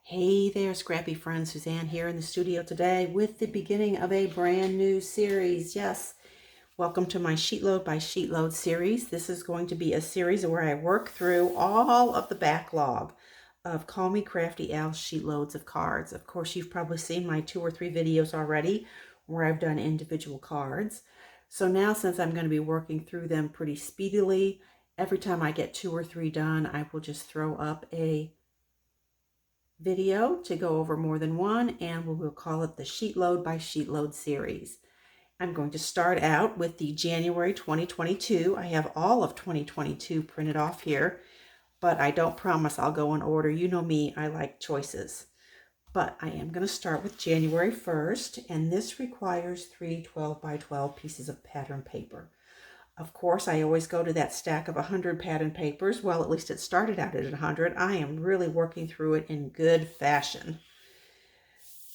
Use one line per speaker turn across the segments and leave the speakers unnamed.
Hey there, scrappy friend. Suzanne here in the studio today with the beginning of a brand new series. Yes, welcome to my Sheetload by Sheetload series. This is going to be a series where I work through all of the backlog of Call Me Crafty Al's Sheetloads of Cards. Of course, you've probably seen my 2 or 3 videos already where I've done individual cards. So now, since I'm going to be working through them pretty speedily, every time I get 2 or 3 done, I will just throw up a video to go over more than one, and we will call it the Sheetload by Sheetload series. I'm going to start out with the January 2022. I have all of 2022 printed off here, but I don't promise I'll go in order. You know me, I like choices. But I am going to start with January 1st, and this requires 3 12 by 12 pieces of pattern paper. Of course, I always go to that stack of 100 pattern papers. Well, at least it started out at 100. I am really working through it in good fashion.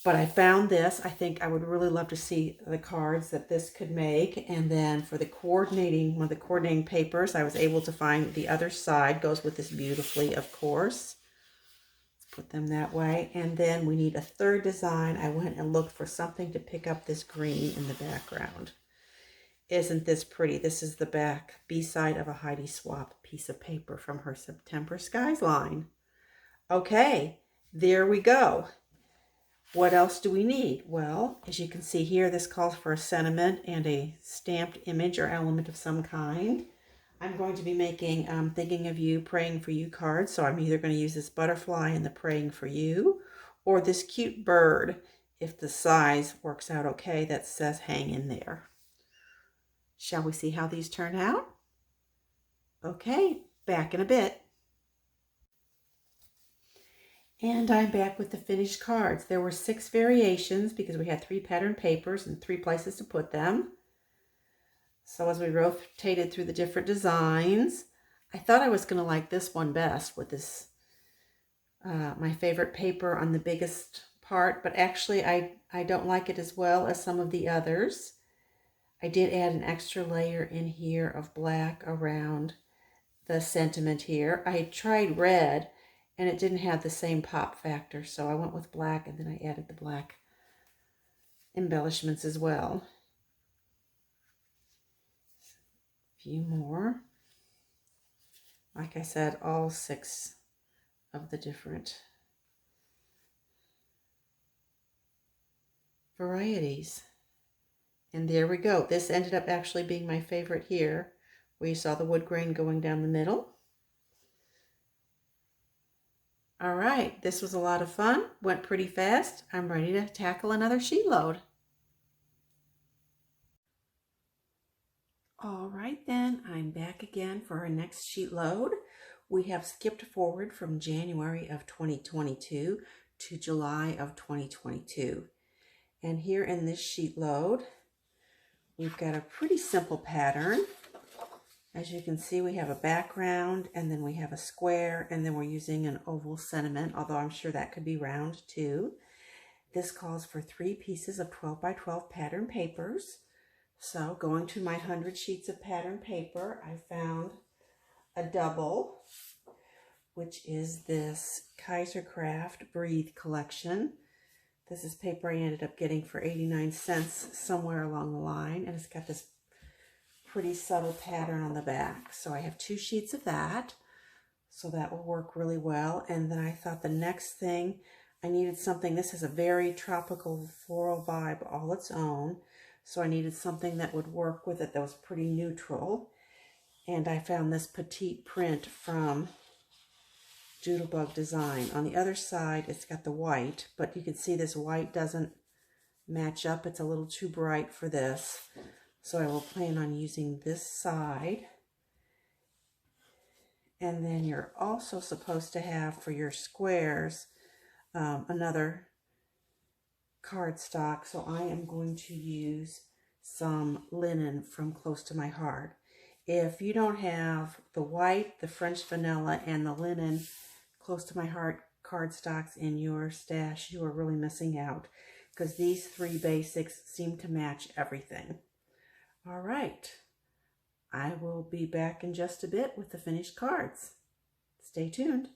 But I found this. I think I would really love to see the cards that this could make. And then for the coordinating, one of the coordinating papers, I was able to find the other side. Goes with this beautifully, of course. Let's put them that way. And then we need a third design. I went and looked for something to pick up this green in the background. Isn't this pretty? This is the back B-side of a Heidi Swap piece of paper from her September Skies line. Okay, there we go. What else do we need? Well, as you can see here, this calls for a sentiment and a stamped image or element of some kind. I'm going to be making Thinking of You, Praying for You cards. So I'm either going to use this butterfly in the Praying for You or this cute bird, if the size works out okay, that says hang in there. Shall we see how these turn out? Okay, back in a bit. And I'm back with the finished cards. There were 6 variations because we had 3 pattern papers and 3 places to put them. So as we rotated through the different designs, I thought I was going to like this one best with this, my favorite paper on the biggest part, but actually I don't like it as well as some of the others. I did add an extra layer in here of black around the sentiment here. I tried red and it didn't have the same pop factor, so I went with black, and then I added the black embellishments as well. A few more. Like I said, all 6 of the different varieties. And there we go. This ended up actually being my favorite here, where you saw the wood grain going down the middle. All right, this was a lot of fun. Went pretty fast. I'm ready to tackle another sheet load. All right then, I'm back again for our next sheet load. We have skipped forward from January of 2022 to July of 2022. And here in this sheet load, we've got a pretty simple pattern. As you can see, we have a background, and then we have a square, and then we're using an oval sentiment, although I'm sure that could be round too. This calls for 3 pieces of 12 by 12 pattern papers. So going to my 100 sheets of pattern paper, I found a double, which is this Kaisercraft Breathe collection. This is paper I ended up getting for 89 cents somewhere along the line, and it's got this pretty subtle pattern on the back. So I have 2 sheets of that, so that will work really well. And then I thought the next thing, I needed something, this has a very tropical floral vibe all its own, so I needed something that would work with it that was pretty neutral. And I found this petite print from Doodlebug Design. On the other side, it's got the white, but you can see this white doesn't match up. It's a little too bright for this. So I will plan on using this side. And then you're also supposed to have for your squares another cardstock. So I am going to use some linen from Close to My Heart. If you don't have the white, the French vanilla, and the linen Close to My Heart cardstocks in your stash, you are really missing out. because these three basics seem to match everything. All right, I will be back in just a bit with the finished cards. Stay tuned.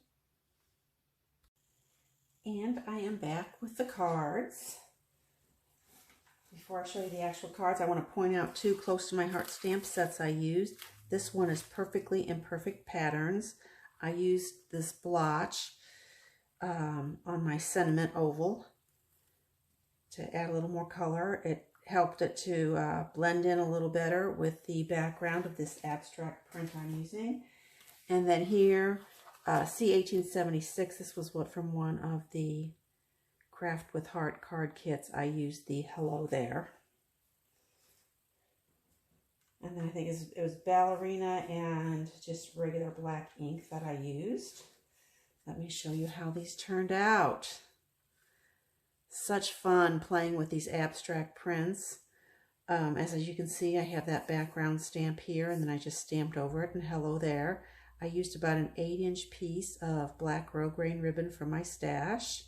And I am back with the cards. Before I show you the actual cards, I want to point out two close to my heart stamp sets I used. This one is Perfectly Imperfect Patterns. I used this blotch on my sentiment oval to add a little more color. It helped it to blend in a little better with the background of this abstract print I'm using. And then here, C1876, this was from one of the Craft with Heart card kits. I used the Hello There. And then I think it was Ballerina and just regular black ink that I used. Let me show you how these turned out. Such fun playing with these abstract prints. As you can see, I have that background stamp here, and then I just stamped over it and Hello There. I used about an 8-inch piece of black grosgrain ribbon from my stash.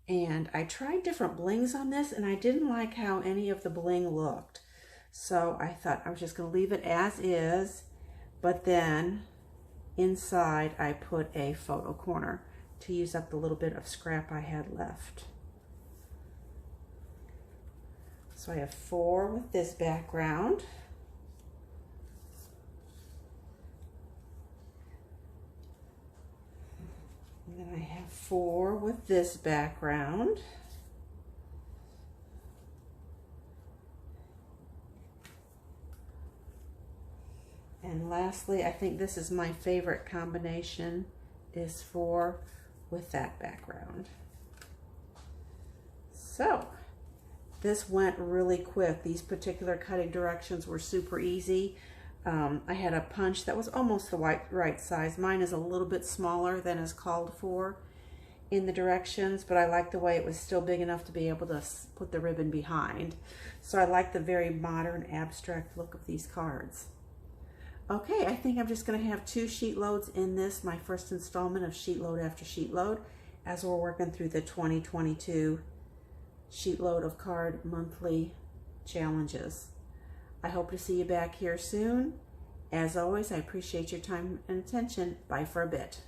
And I tried different blings on this, and I didn't like how any of the bling looked. So I thought I was just going to leave it as is, but then inside I put a photo corner to use up the little bit of scrap I had left. So I have 4 with this background. And then I have 4 with this background. And lastly, I think this is my favorite combination, is 4 with that background. So this went really quick. These particular cutting directions were super easy. I had a punch that was almost the right size. Mine is a little bit smaller than is called for in the directions, but I like the way it was still big enough to be able to put the ribbon behind. So I like the very modern abstract look of these cards. Okay, I think I'm just going to have 2 sheet loads in this, my first installment of Sheetload after Sheetload, as we're working through the 2022 Sheetload of Card monthly challenges. I hope to see you back here soon. As always, I appreciate your time and attention. Bye for a bit.